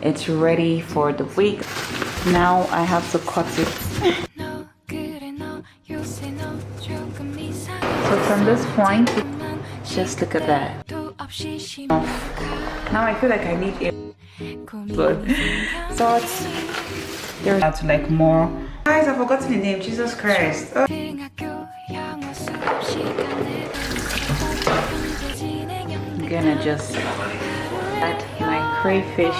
It's ready for the week. Now I have to cut it. So from this point, just look at that. Now I feel like I need it. But so it's there's out to like more. Guys, I've forgotten the name. Jesus Christ. Oh. I'm gonna just add my crayfish,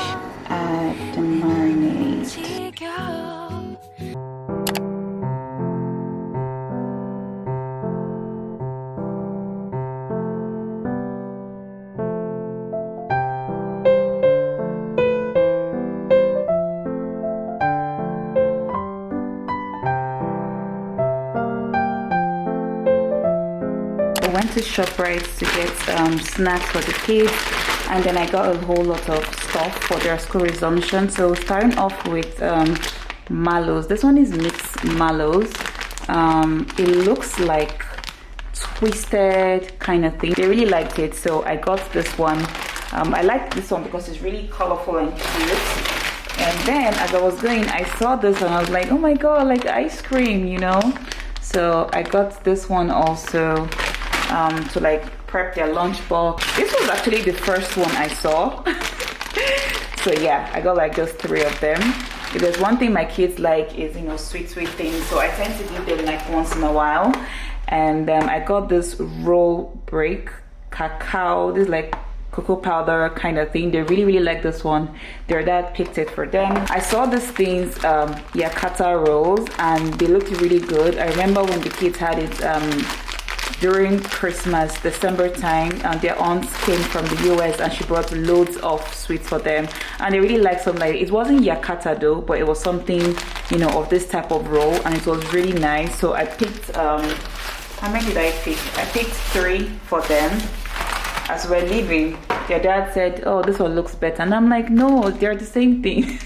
add the marinade. I went to ShopRite to get snacks for the kids, and then I got a whole lot of stuff for their school resumption. So starting off with mallows. This one is mixed mallows. It looks like twisted kind of thing. They really liked it, so I got this one. I like this one because it's really colorful and cute. And then as I was going, I saw this and I was like, oh my god, like ice cream, you know. So I got this one also. To like prep their lunchbox. This was actually the first one I saw. So yeah, I got like just 3 of them. If there's one thing my kids like is, you know, sweet things, so I tend to give them like once in a while. And I got this roll break cacao. This is like cocoa powder kind of thing. They really like this one. Their dad picked it for them. I saw these things, yakata rolls, and they looked really good. I remember when the kids had it during Christmas, December time, their aunt came from the US and she brought loads of sweets for them, and they really liked something like it wasn't yakata though, but it was something, you know, of this type of roll, and it was really nice. So I picked how many did I pick? I picked 3 for them. As we're leaving, their dad said, oh, this one looks better, and I'm like, no, they're the same thing.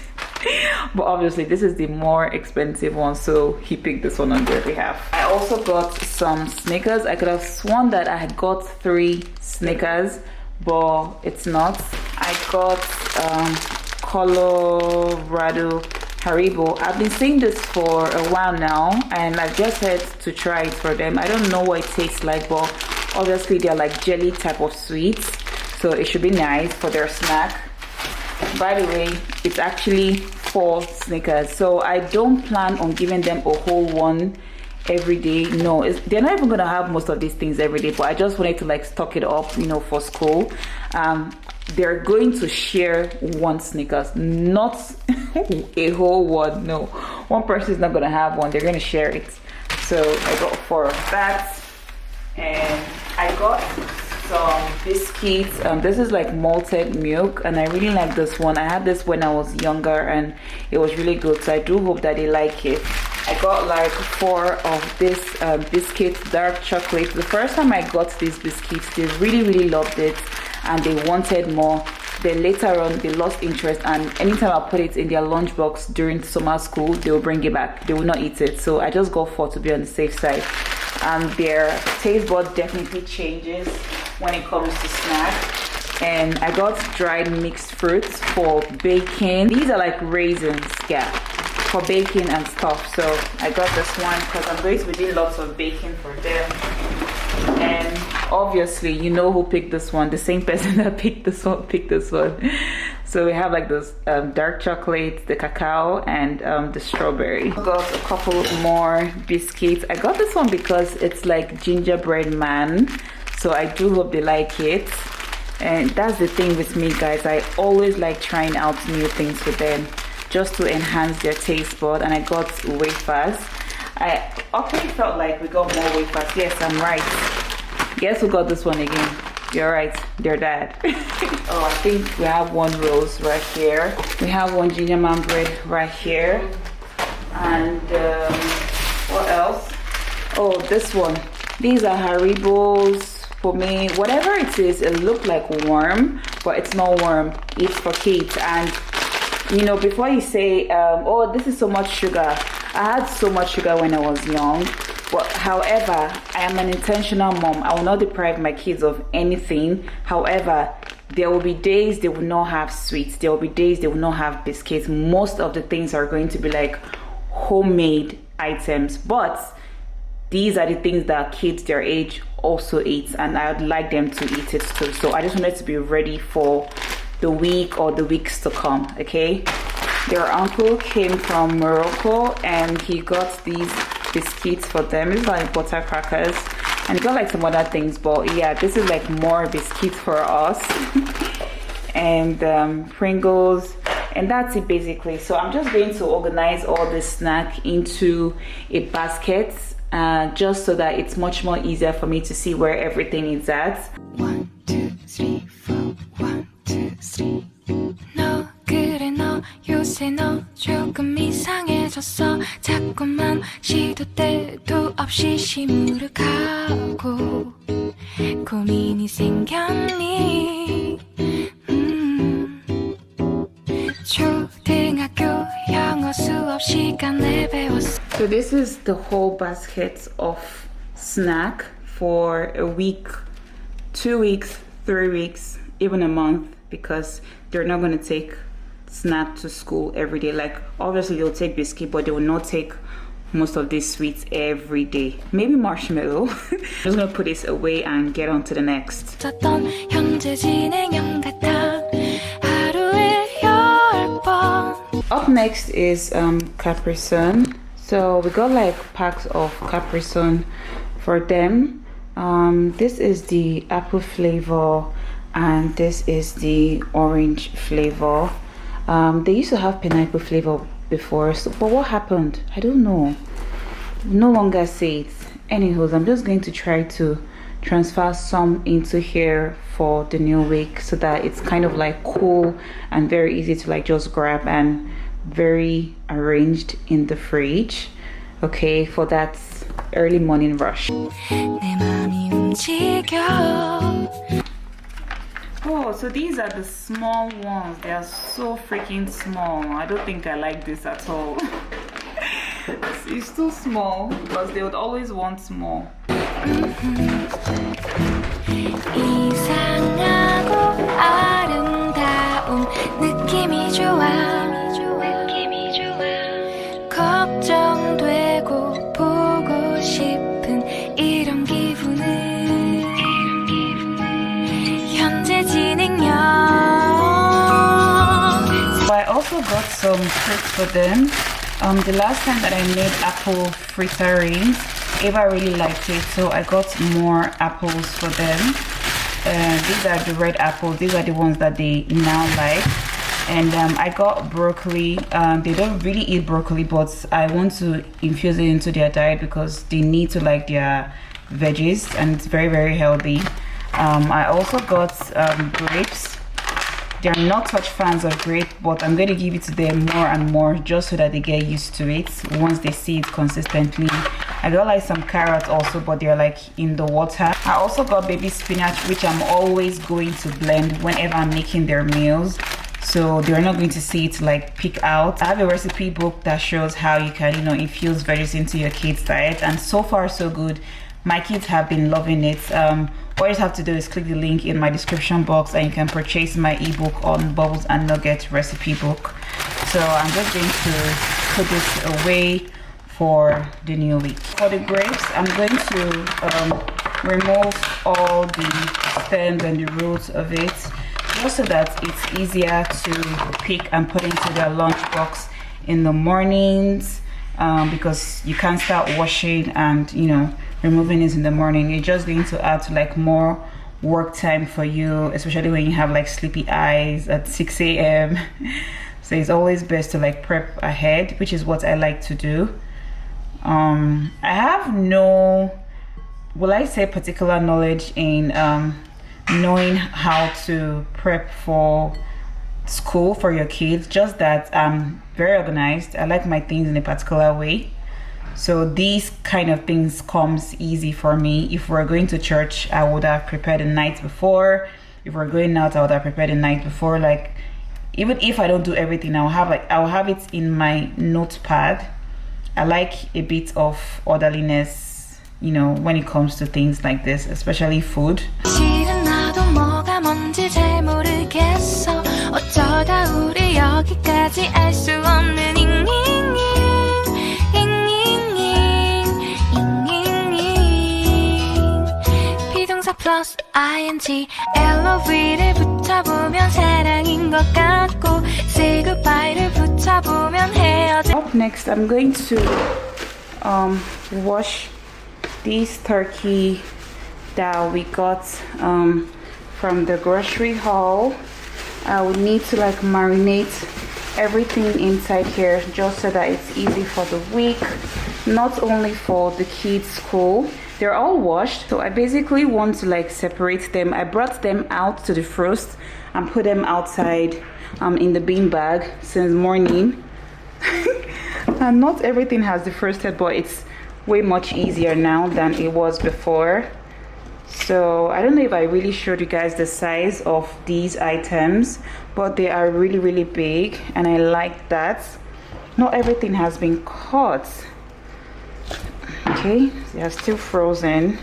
But obviously this is the more expensive one, so he picked this one on their behalf. I also got some Snickers. I could have sworn that I had got 3 Snickers, but it's not. I got Colorado Haribo. I've been seeing this for a while now, and I just had to try it for them. I don't know what it tastes like, but obviously they're like jelly type of sweets, so it should be nice for their snack. By the way, it's actually 4 Snickers, so I don't plan on giving them a whole one every day. No, they're not even gonna have most of these things every day, but I just wanted to like stock it up, you know, for school. They're going to share 1 Snickers, not a whole one. No, one person is not gonna have one, they're gonna share it. So I got 4 of that, and I got some biscuits. This is like malted milk, and I really like this one. I had this when I was younger and it was really good, so I do hope that they like it. I got like 4 of this biscuit, dark chocolate. The first time I got these biscuits, they really loved it and they wanted more. Then later on they lost interest, and anytime I put it in their lunchbox during summer school, they will bring it back. They will not eat it, so I just got 4 to be on the safe side. And their taste bud definitely changes when it comes to snack. And I got dried mixed fruits for baking. These are like raisins, yeah, for baking and stuff. So I got this one because I'm going to be doing lots of baking for them. And obviously, you know who picked this one. The same person that picked this one picked this one. So we have like this dark chocolate, the cacao, and the strawberry. I got a couple more biscuits. I got this one because it's like gingerbread man, so I do hope they like it. And that's the thing with me, guys, I always like trying out new things with them just to enhance their taste bud. And I got wafers. I actually felt like we got more wafers. Yes, I'm right. Guess who got this one again? You're right, their dad. Oh, I think we have 1 rose right here. We have 1 ginger man bread right here. And what else? Oh, this one. These are Haribos for me. Whatever it is, it looked like worm, but it's not worm. It's for kids. And you know, before you say, oh, this is so much sugar. I had so much sugar when I was young. But however, I am an intentional mom. I will not deprive my kids of anything. However, there will be days they will not have sweets, there will be days they will not have biscuits. Most of the things are going to be like homemade items, but these are the things that kids their age also eat, and I'd like them to eat it too. So I just wanted to be ready for the week or the weeks to come. Okay, their uncle came from Morocco and he got these biscuits for them. It's like butter crackers, and he got like some other things, but yeah, this is like more biscuits for us. And Pringles, and that's it basically. So I'm just going to organize all this snack into a basket, just so that it's much more easier for me to see where everything is at. 1, 2, 3, 4 1, 2, 3 너 그래 너 요새 너 조금 이상해졌어 자꾸만 시도 때도 없이 시무룩하고 고민이 생겼니 초등학교 영어 수업 시간에 배웠어. So this is the whole basket of snack for a week, 2 weeks, 3 weeks, even a month, because they're not going to take snack to school every day. Like obviously they'll take biscuit, but they will not take most of these sweets every day. Maybe marshmallow. I'm just going to put this away and get on to the next. Up next is Capri Sun. So we got like packs of Capri Sun for them. This is the apple flavor and this is the orange flavor. They used to have pineapple flavor before, so, but what happened? I don't know. No longer see it. Anyways, I'm just going to try to transfer some into here for the new week, so that it's kind of like cool and very easy to like just grab and very arranged in the fridge. Okay, for that early morning rush. Oh, so these are the small ones. They are so freaking small. I don't think I like this at all. It's too small because they would always want small. 이상하고 아름다운 느낌이 좋아 걱정되고 보고 싶은 이런 기분은 현재 진행형. So I also got some fruits for them. The last time that I made apple frittaries, Ava really liked it, so I got more apples for them. These are the red apples. These are the ones that they now like. And I got broccoli. They don't really eat broccoli, but I want to infuse it into their diet because they need to like their veggies, and it's very, very healthy. I also got grapes. They're not such fans of grape, but I'm going to give it to them more and more just so that they get used to it once they see it consistently. I got like some carrots also, but they're like in the water. I also got baby spinach, which I'm always going to blend whenever I'm making their meals, so they're not going to see it like pick out. I have a recipe book that shows how you can, infuse veggies into your kids' diet, and so far so good. My kids have been loving it. All you have to do is click the link in my description box and you can purchase my ebook on Bubbles and Nugget recipe book. So I'm just going to put this away for the new week. For the grapes, I'm going to remove all the stems and the roots of it, just so that it's easier to pick and put into their lunchbox in the mornings, because you can't start washing and removing it in the morning. It's just going to add to like more work time for you, especially when you have like sleepy eyes at 6 a.m. So it's always best to like prep ahead, which is what I like to do. I have no, will I say, particular knowledge in knowing how to prep for school for your kids, just that I'm very organized. I like my things in a particular way. So these kind of things comes easy for me. If we're going to church, I would have prepared the night before. If we're going out, I would have prepared the night before. Like, even if I don't do everything, I'll have it in my notepad. I like a bit of orderliness, when it comes to things like this, especially food. 어쩌다 우리 여기까지 알 수 없는 잉잉잉 잉잉잉 잉잉잉 비동사 플러스 ing LOV를 붙여보면 사랑인 것 같고 say goodbye를 붙여보면 헤어져. Up next, I'm going to wash this turkey that we got from the grocery haul. I would need to like marinate everything inside here just so that it's easy for the week, not only for the kids' school. They're all washed, so I basically want to like separate them. I brought them out to the frost and put them outside in the bean bag since morning. And not everything has defrosted, but it's way much easier now than it was before. So I don't know if I really showed you guys the size of these items, but they are really big and I like that. Not everything has been cut. Okay, they are still frozen.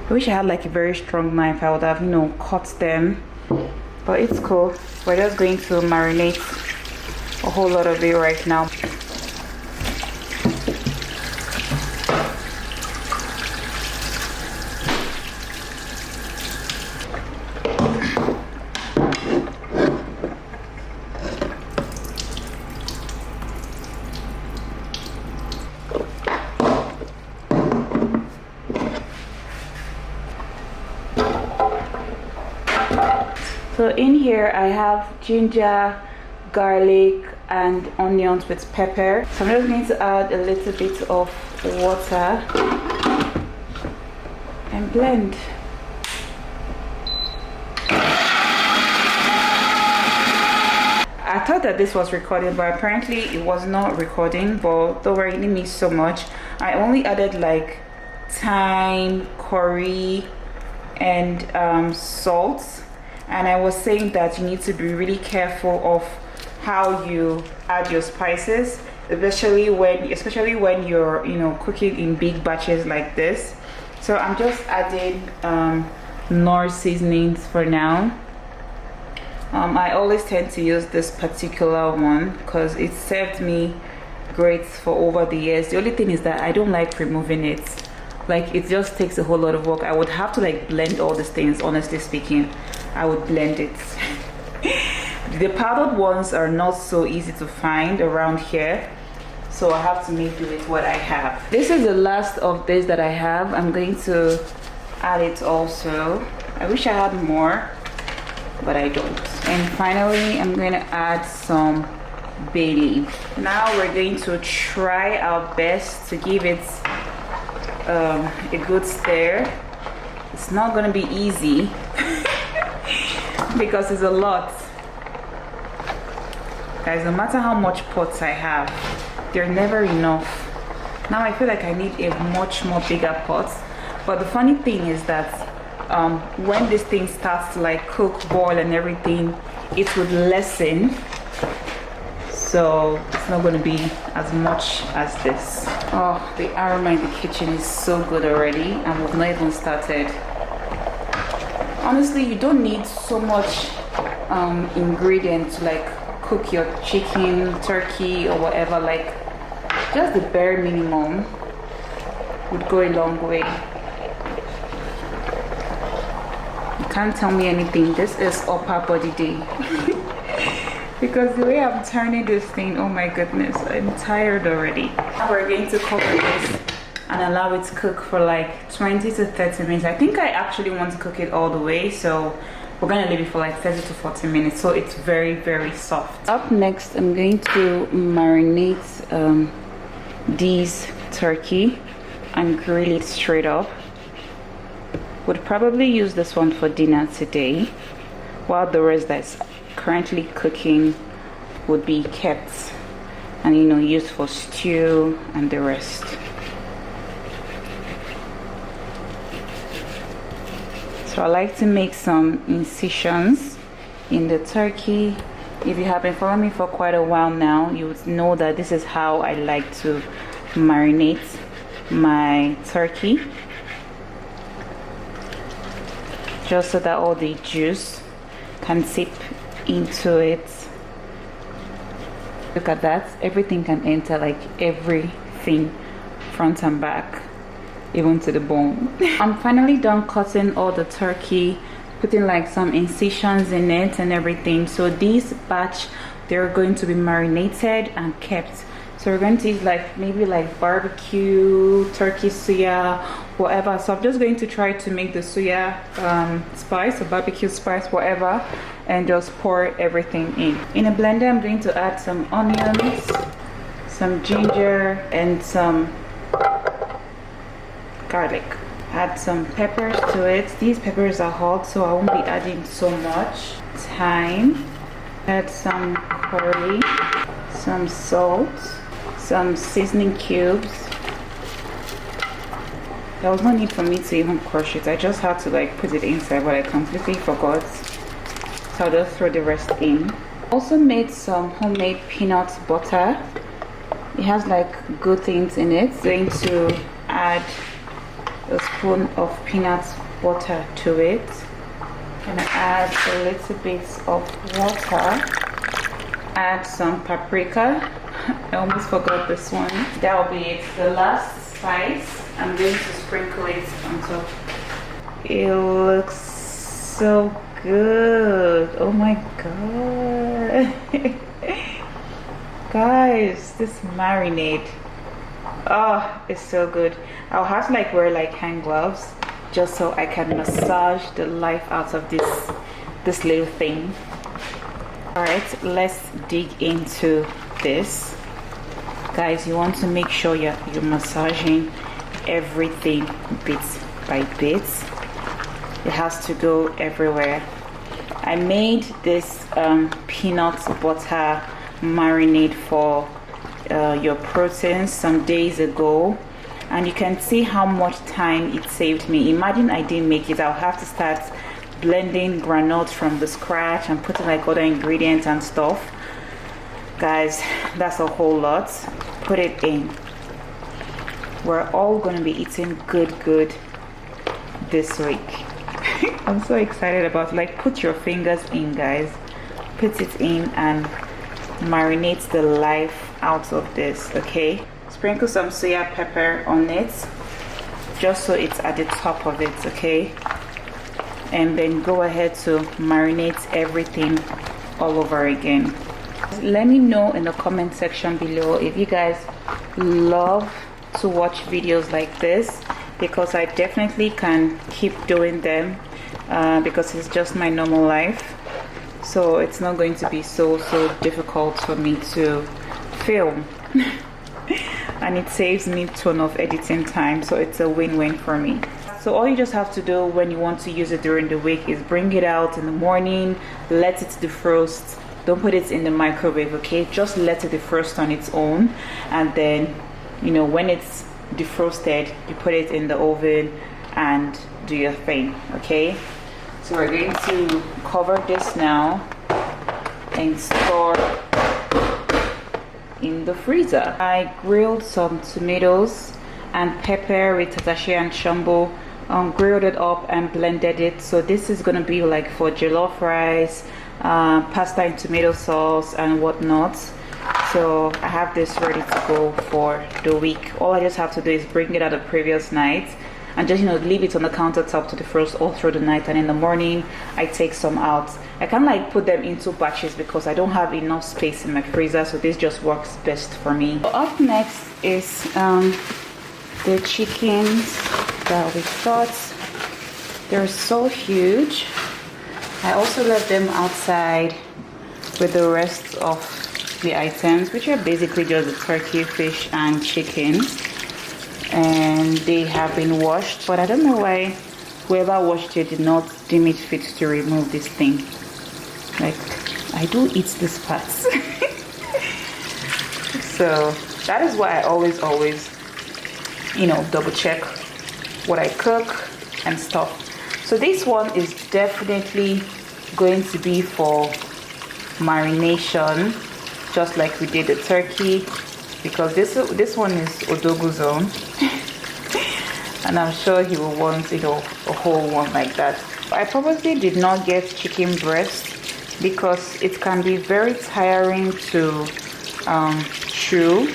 I wish I had like a very strong knife. I would have, you know, cut them, but it's cool. We're just going to marinate a whole lot of it right now. So in here I have ginger, garlic and onions with pepper. So I'm just going to add a little bit of water and blend. I thought that this was recording, but apparently it was not recording, but don't worry, it didn't miss so much. I only added like thyme, curry and salt. And I was saying that you need to be really careful of how you add your spices, especially when you're, you know, cooking in big batches like this. So I'm just adding Knorr seasonings for now. I always tend to use this particular one because it served me great for over the years. The only thing is that I don't like removing it. Like, it just takes a whole lot of work. I would have to like blend all these things, honestly speaking. I would blend it. The powdered ones are not so easy to find around here, so I have to make do with what I have. This is the last of this that I have. I'm going to add it also. I wish I had more, but I don't. And finally, I'm going to add some bay leaf. Now we're going to try our best to give it a good stir. It's not going to be easy because it's a lot. Guys, no matter how much pots I have, they're never enough. Now I feel like I need a much more bigger pot. But the funny thing is that when this thing starts to like cook, boil and everything, it would lessen. So it's not going to be as much as this. Oh, the aroma in the kitchen is so good already, and we've not even started. Honestly, you don't need so much ingredient to like cook your chicken, turkey or whatever. Like, just the bare minimum would go a long way. You can't tell me anything. This is upper body day. Because the way I'm turning this thing, oh my goodness, I'm tired already. Now we're going to cover this and allow it to cook for like 20 to 30 minutes. I think I actually want to cook it all the way, so we're gonna leave it for like 30 to 40 minutes so it's very soft. Up next, I'm going to marinate these turkey and grill it straight up. Would probably use this one for dinner today, while the rest that's currently cooking would be kept and, you know, used for stew and the rest. So I like to make some incisions in the turkey. If you have been following me for quite a while now, you would know that this is how I like to marinate my turkey, just so that all the juice can sip into it. Look at that, everything can enter, like everything, front and back, even to the bone. I'm finally done cutting all the turkey, putting like some incisions in it and everything. So this batch, they're going to be marinated and kept. So we're going to use like maybe like barbecue, turkey suya, whatever. So I'm just going to try to make the suya spice or barbecue spice, whatever, and just pour everything in. In a blender, I'm going to add some onions, some ginger, and some garlic. Add some peppers to it. These peppers are hot, so I won't be adding so much. Thyme. Add some curry, some salt, some seasoning cubes. There was no need for me to even crush it. I just had to like put it inside, but I completely forgot. So I'll just throw the rest in. Also made some homemade peanut butter. It has like good things in it. Going to add a spoon of peanut butter to it. Gonna add a little bit of water. Add some paprika. I almost forgot this one. That'll be it. The last spice, I'm going to sprinkle it on top. It looks so good. Oh my god. Guys, this marinade. Oh, it's so good. I'll have to like wear like hand gloves just so I can massage the life out of this little thing. All right, let's dig into this. Guys, you want to make sure you're massaging everything bit by bit. It has to go everywhere. I made this peanut butter marinade for your proteins some days ago, and you can see how much time it saved me. Imagine I didn't make it. I'll have to start blending granules from the scratch and putting like other ingredients and stuff. Guys, that's a whole lot. Put it in. We're all gonna be eating good this week. I'm so excited about it. Like, put your fingers in, guys. Put it in and marinate the life out of this. Okay, sprinkle some soya pepper on it just so it's at the top of it. Okay, and then go ahead to marinate everything all over again. Let me know in the comment section below if you guys love to watch videos like this, because I definitely can keep doing them because it's just my normal life. So it's not going to be so difficult for me to film. And it saves me a ton of editing time, so it's a win-win for me. So all you just have to do when you want to use it during the week is bring it out in the morning, let it defrost. Don't put it in the microwave, okay? Just let it defrost on its own, and then, you know, when it's defrosted, you put it in the oven and do your thing. Okay, so we're going to cover this now and store in the freezer. I grilled some tomatoes and pepper with tatashi and shombo, grilled it up and blended it. So this is gonna be like for jollof rice, pasta and tomato sauce and whatnot. So I have this ready to go for the week. All I just have to do is bring it out the previous night and just, you know, leave it on the countertop to defrost all through the night, and in the morning I take some out. I can like put them into batches because I don't have enough space in my freezer, so this just works best for me. So up next is the chickens that we got. They're so huge. I also left them outside with the rest of the items, which are basically just the turkey, fish and chicken, and they have been washed, but I don't know why whoever washed it did not deem it fit to remove this thing. Like, I do eat this parts. So that is why I always you know, double check what I cook and stuff. So this one is definitely going to be for marination, just like we did the turkey, because this one is Odogu zone. And I'm sure he will want, you know, a whole one like that. I probably did not get chicken breast because it can be very tiring to chew.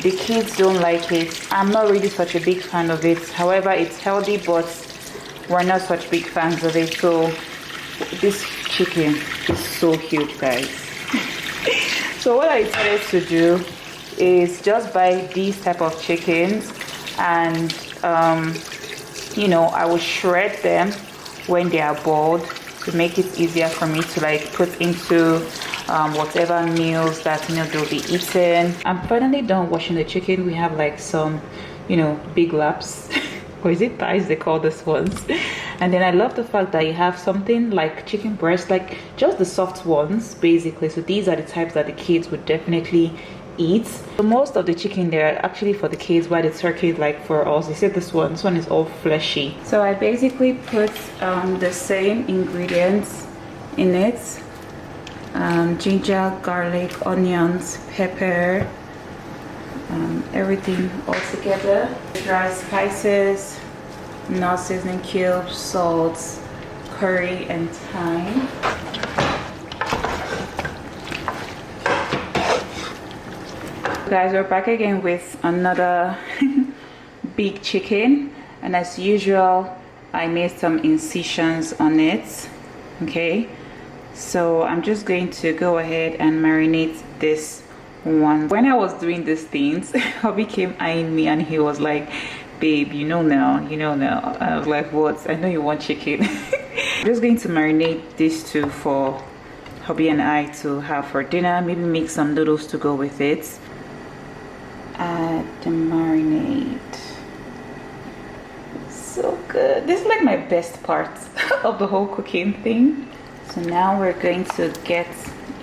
The kids don't like it. I'm not really such a big fan of it. However, it's healthy, but we're not such big fans of it. So this chicken is so cute, guys. So what I decided to do is just buy these type of chickens, and you know, I will shred them when they are boiled to make it easier for me to like put into whatever meals that, you know, they'll be eating. I'm finally done washing the chicken. We have like some, you know, big laps or is it thighs they call this ones. And then I love the fact that you have something like chicken breast, like just the soft ones basically. So these are the types that the kids would definitely eat. So most of the chicken there are actually for the kids, while the turkey, like for us, they said this one is all fleshy. So I basically put the same ingredients in it: ginger, garlic, onions, pepper, everything all together. Dry spices, nut seasoning cubes, salt, curry, and thyme. Guys, we're back again with another big chicken, and as usual I made some incisions on it. Okay, so I'm just going to go ahead and marinate this one. When I was doing these things, hubby came eyeing me and he was like, babe, you know now. I was like, what? I know you want chicken. I'm just going to marinate these two for hubby and I to have for dinner. Maybe make some noodles to go with it. Add the marinade. So good. This is like my best part of the whole cooking thing. So now we're going to get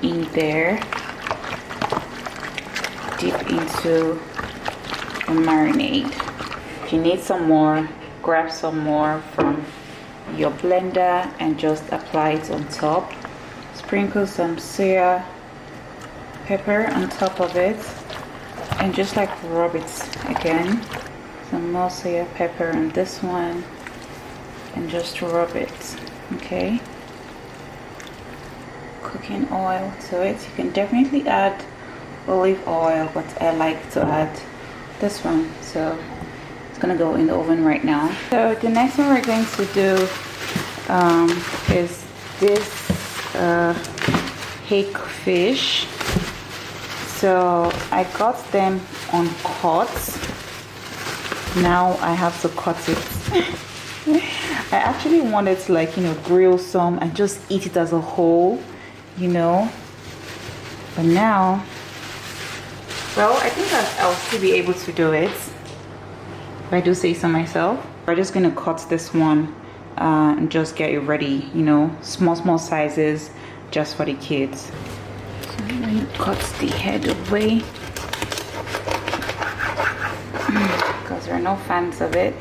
in there, dip into the marinade. If you need some more, grab some more from your blender and just apply it on top. Sprinkle some suya pepper on top of it and just like rub it again. Some more soya pepper on this one and just rub it. Okay, cooking oil to it. You can definitely add olive oil, but I like to add this one, so it's gonna go in the oven right now. So the next one we're going to do is this hake fish. So I got them on cuts. Now I have to cut it. I actually wanted to, like, you know, grill some and just eat it as a whole, you know, but now, well, I think I'll still be able to do it if I do say so myself. We're just gonna cut this one and just get it ready, you know, small sizes just for the kids. So let me cut the head away because we're no fans of it.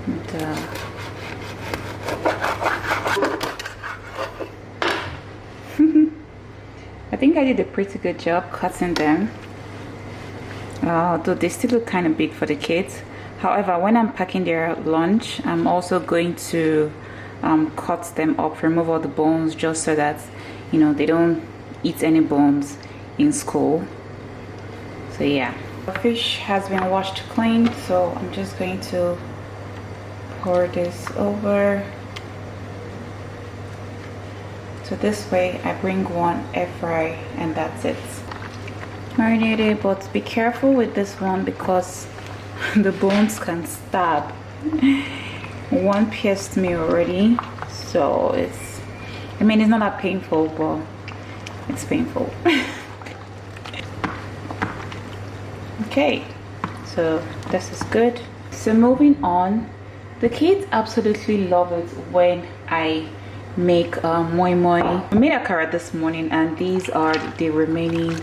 And, I think I did a pretty good job cutting them, although they still look kind of big for the kids. However, when I'm packing their lunch, I'm also going to cut them up, remove all the bones, just so that, you know, they don't eat any bones in school. So yeah, the fish has been washed clean, so I'm just going to pour this over. So this way I bring one air fry and that's it. Marinated, but be careful with this one because the bones can stab. One pierced me already, so it's, I mean, it's not that painful, but it's painful. Okay, so this is good. So moving on, the kids absolutely love it when I make moi moi. I made a carrot this morning, and these are the remaining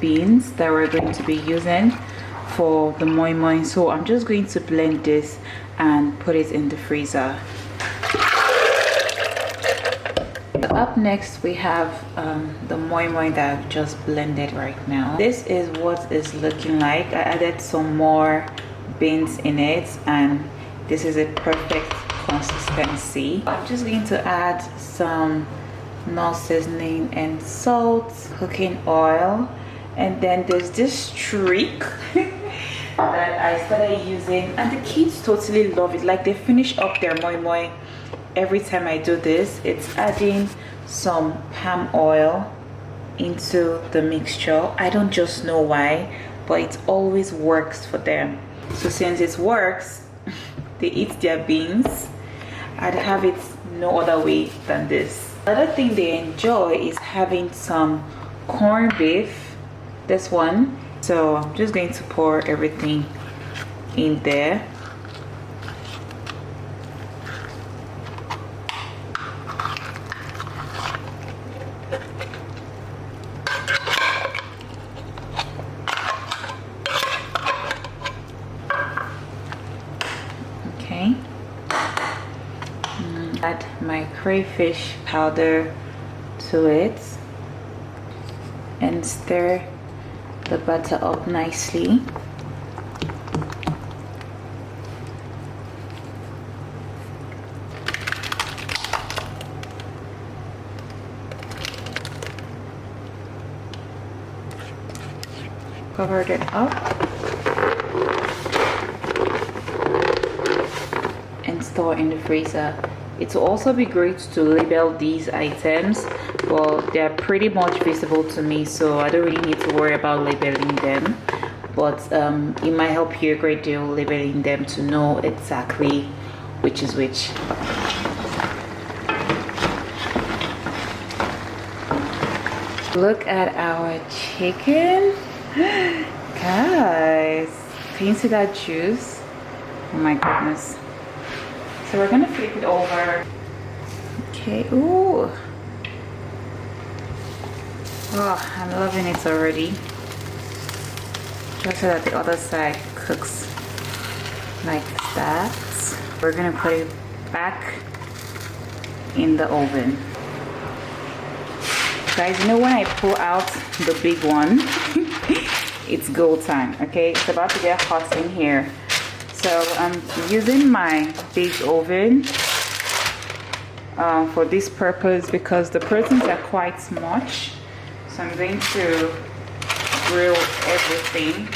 beans that we're going to be using for the moi moi. So I'm just going to blend this and put it in the freezer. Up next we have the moi moi that I've just blended right now. This is what it's looking like. I added some more beans in it, and this is a perfect consistency. I'm just going to add some no seasoning and salt, cooking oil, and then there's this trick that I started using, and the kids totally love it. Like, they finish up their moi moi every time I do this. It's adding some palm oil into the mixture. I don't just know why, but it always works for them. So since it works, they eat their beans. I'd have it no other way than this. Another thing they enjoy is having some corned beef, this one. So I'm just going to pour everything in there. Okay. Add my crayfish powder to it and stir the butter up nicely. Cover it up and store in the freezer. It will also be great to label these items, but they're pretty much visible to me, so I don't really need to worry about labeling them. But it might help you a great deal labeling them to know exactly which is which. Look at our chicken. Guys, can you see that juice? Oh my goodness. So we're gonna flip it over. Okay, ooh. Oh, I'm loving it already. Just so that the other side cooks like that. We're gonna put it back in the oven. Guys, you know when I pull out the big one, it's go time, okay? It's about to get hot in here. So I'm using my big oven for this purpose because the proteins are quite much. So I'm going to grill everything.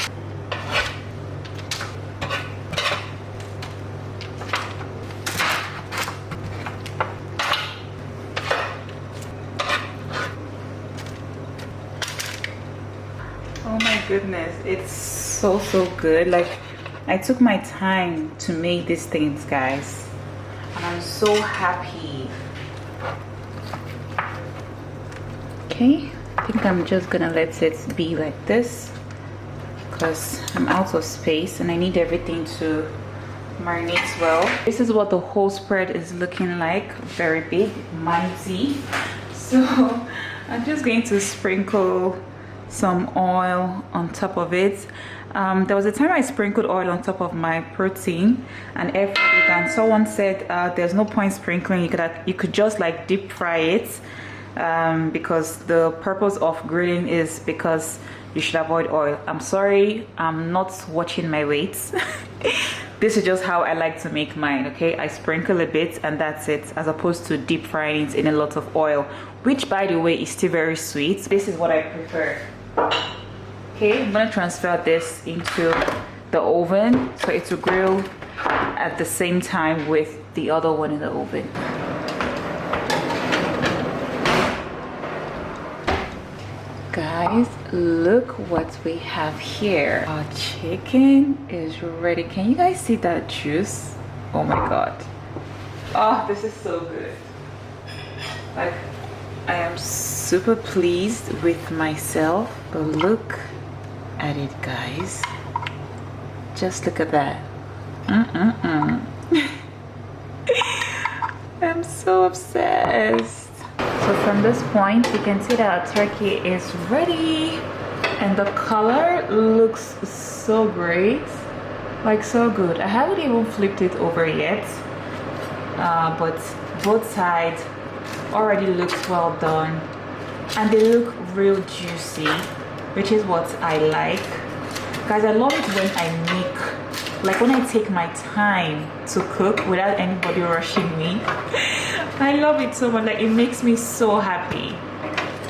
Oh my goodness, it's so good. Like, I took my time to make these things, guys, and I'm so happy. Okay, I think I'm just gonna let it be like this because I'm out of space and I need everything to marinate well. This is what the whole spread is looking like, very big, mighty. So I'm just going to sprinkle some oil on top of it. There was a time I sprinkled oil on top of my protein and air fried it, and someone said there's no point sprinkling, you could just like deep fry it, because the purpose of grilling is because you should avoid oil. I'm sorry, I'm not watching my weights. This is just how I like to make mine, okay? I sprinkle a bit and that's it, as opposed to deep frying it in a lot of oil, which by the way is still very sweet. This is what I prefer. Okay, I'm gonna transfer this into the oven so it will grill at the same time with the other one in the oven. Guys, look what we have here. Our chicken is ready. Can you guys see that juice? Oh my god. Oh, this is so good. Like, I am super pleased with myself, but look at it, guys. Just look at that. I'm so obsessed. So from this point you can see that our turkey is ready and the color looks so great, like so good. I haven't even flipped it over yet, but both sides already looks well done and they look real juicy, which is what I like. Guys, I love it when I make Like when I take my time to cook without anybody rushing me. I love it so much. Like it makes me so happy.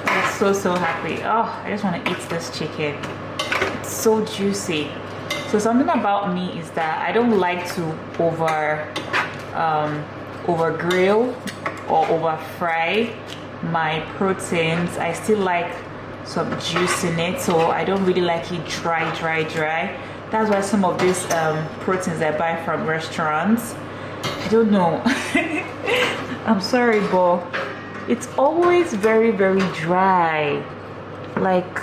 Like so happy. Oh, I just want to eat this chicken. It's so juicy. So something about me is that I don't like to over grill or over fry my proteins. I still like some juice in it, so I don't really like it dry. That's why some of these proteins I buy from restaurants, I don't know. I'm sorry, but it's always very dry, like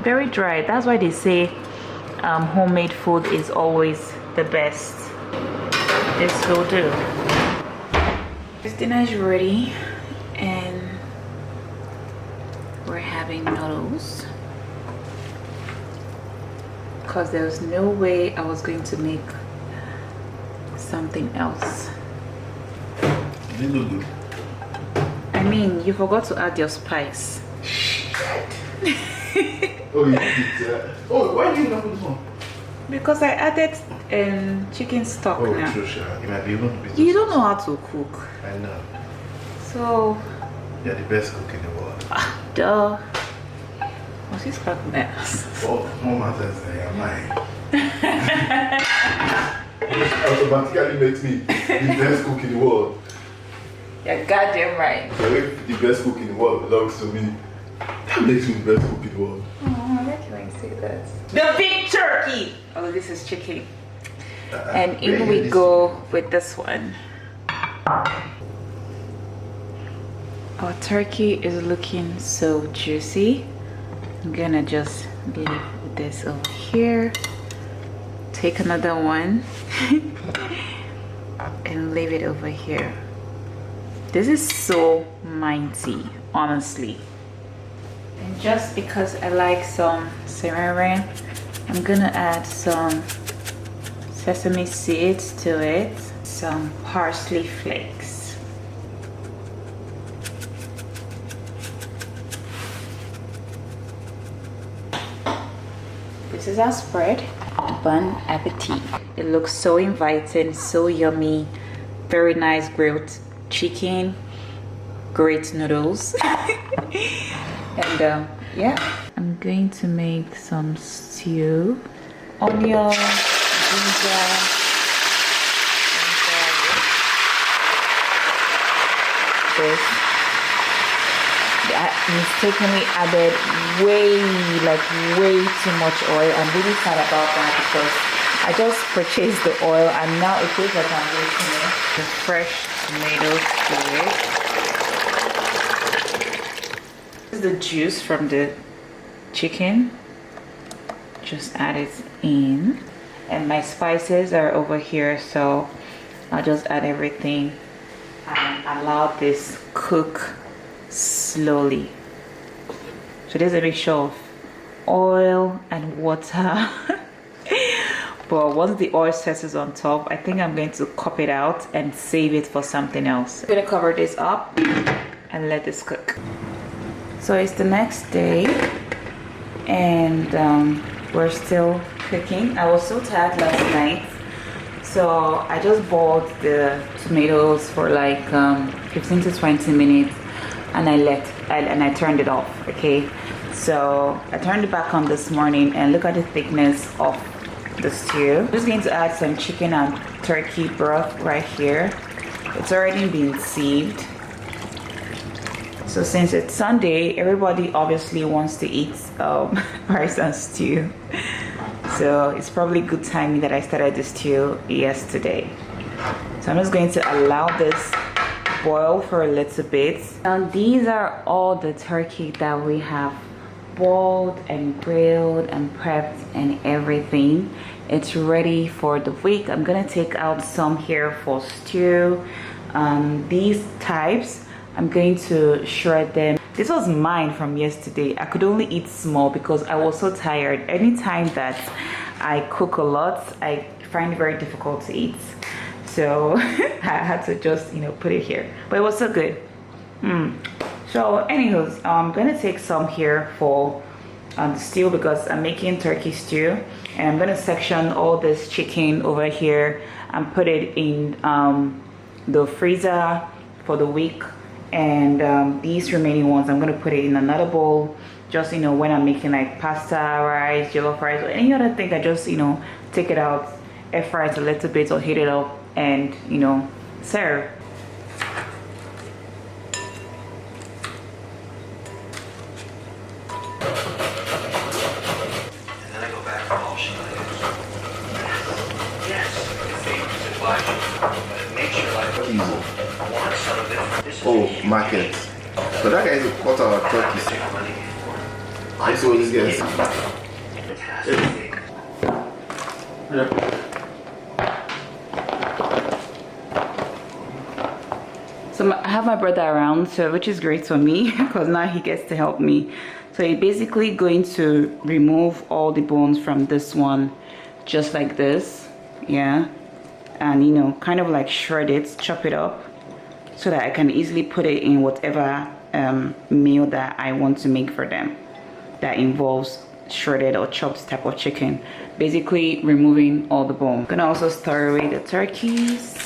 very dry. That's why they say homemade food is always the best. This will do. This dinner is ready and we're having noodles because there was no way I was going to make something else. They look good. I mean, you forgot to add your spice. Oh, you did. Oh, why do you know this one? Because I added chicken stock Oh, now. true, sure. You might be able to be. You don't know how to cook. I know. So, You're the best cook in the world. duh. What's this cracking at? Oh, no matters, I am mine. Automatically makes me the best cook in the world. You're goddamn right. So if the best cook in the world belongs to me, that makes me the best cook in the world. Oh, I like it when you say that. The big turkey! Oh, this is chicken. And in we go with this one. Our turkey is looking so juicy. I'm gonna just leave this over here. Take another one and leave it over here. This is so mighty, honestly. And just because I like some sriracha, I'm gonna add some sesame seeds to it, some parsley flakes. This is our spread. Bon appetit. It looks so inviting, so yummy. Very nice grilled chicken, great noodles. And yeah, I'm going to make some stew. Onion, ginger, and garlic. This. I mistakenly added way too much oil. I'm really sad about that because I just purchased the oil and now it feels like I'm wasting it. The fresh tomatoes to it. This is the juice from the chicken. Just add it in. And my spices are over here, so I'll just add everything and allow this cook slowly. So there's a mixture of oil and water. But once the oil settles on top, I think I'm going to cup it out and save it for something else. I'm gonna cover this up and let this cook. So it's the next day and we're still cooking. I was so tired last night, so I just boiled the tomatoes for like 15 to 20 minutes and I turned it off. Okay, so I turned it back on this morning and look at the thickness of the stew. I'm just going to add some chicken and turkey broth right here. It's already been sieved. So since it's Sunday, everybody obviously wants to eat rice and stew. So it's probably good timing that I started the stew yesterday. So I'm just going to allow this boil for a little bit. Now these are all the turkey that we have boiled and grilled and prepped and everything. It's ready for the week. I'm gonna take out some here for stew. These types, I'm going to shred them. This was mine from yesterday. I could only eat small because I was so tired. Anytime that I cook a lot, I find it very difficult to eat. So I had to just, put it here. But it was so good. So anyways, I'm gonna take some here for stew because I'm making turkey stew, and I'm gonna section all this chicken over here and put it in the freezer for the week, and these remaining ones I'm gonna put it in another bowl, just when I'm making like pasta, rice, jollof rice, or any other thing. I just take it out, air fry it a little bit or heat it up, and serve. Oh, market. So that guy is a quarter of turkey. I see what this guy is. So I have my brother around, so which is great for me because now he gets to help me. So you're basically going to remove all the bones from this one, just like this, yeah, and kind of like shred it, chop it up, so that I can easily put it in whatever meal that I want to make for them that involves shredded or chopped type of chicken. Basically removing all the bone. I'm gonna also stir away the turkeys.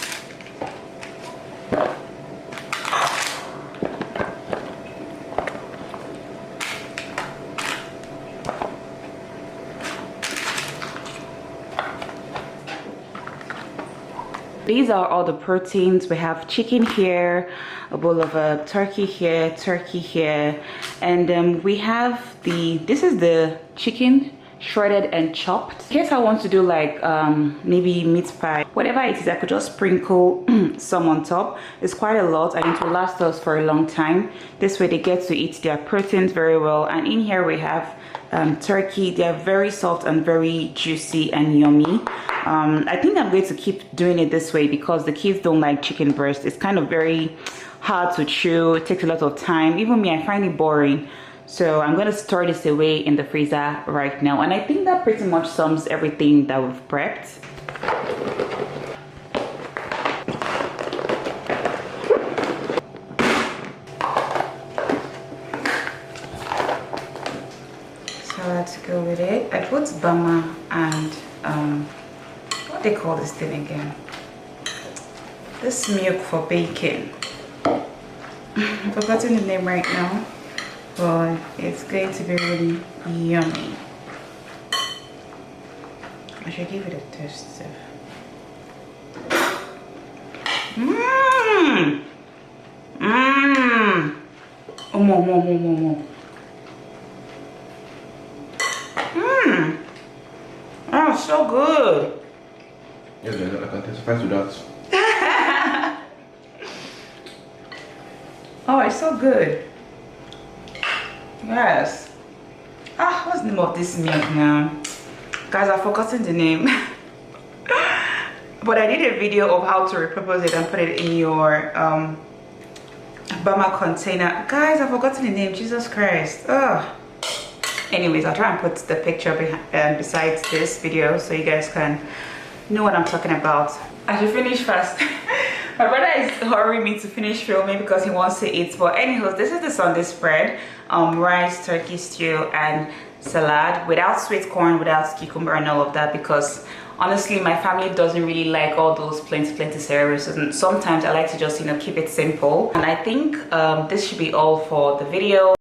These are all the proteins. We have chicken here, a bowl of turkey here, and we have this is the chicken shredded and chopped. In case I want to do like maybe meat pie, whatever it is, I could just sprinkle some on top. It's quite a lot and it will last us for a long time. This way they get to eat their proteins very well. And in here we have turkey. They are very soft and very juicy and yummy. I think I'm going to keep doing it this way because the kids don't like chicken breast. It's kind of very hard to chew. It takes a lot of time. Even me, I find it boring. So I'm going to store this away in the freezer right now. And I think that pretty much sums everything that we've prepped. So let's go with it. I put bama and what they call this thing again? This milk for baking. I've forgotten the name right now, but it's going to be really yummy. I should give it a taste. Mmm. Mmm. Oh, more. Mmm. Oh, so good. Yes, I can testify to that. Oh, it's so good. Yes. What's the name of this milk now? Guys, I've forgotten the name. But I did a video of how to repurpose it and put it in your Bama container. Guys, I've forgotten the name. Jesus Christ. Anyways, I'll try and put the picture besides this video so you guys can know what I'm talking about. I should finish fast. My brother is hurrying me to finish filming because he wants to eat. But anyways, this is the Sunday spread. Rice, turkey stew, and salad without sweet corn, without cucumber and all of that, because honestly my family doesn't really like all those plenty cereals, and sometimes I like to just keep it simple. And I think this should be all for the video.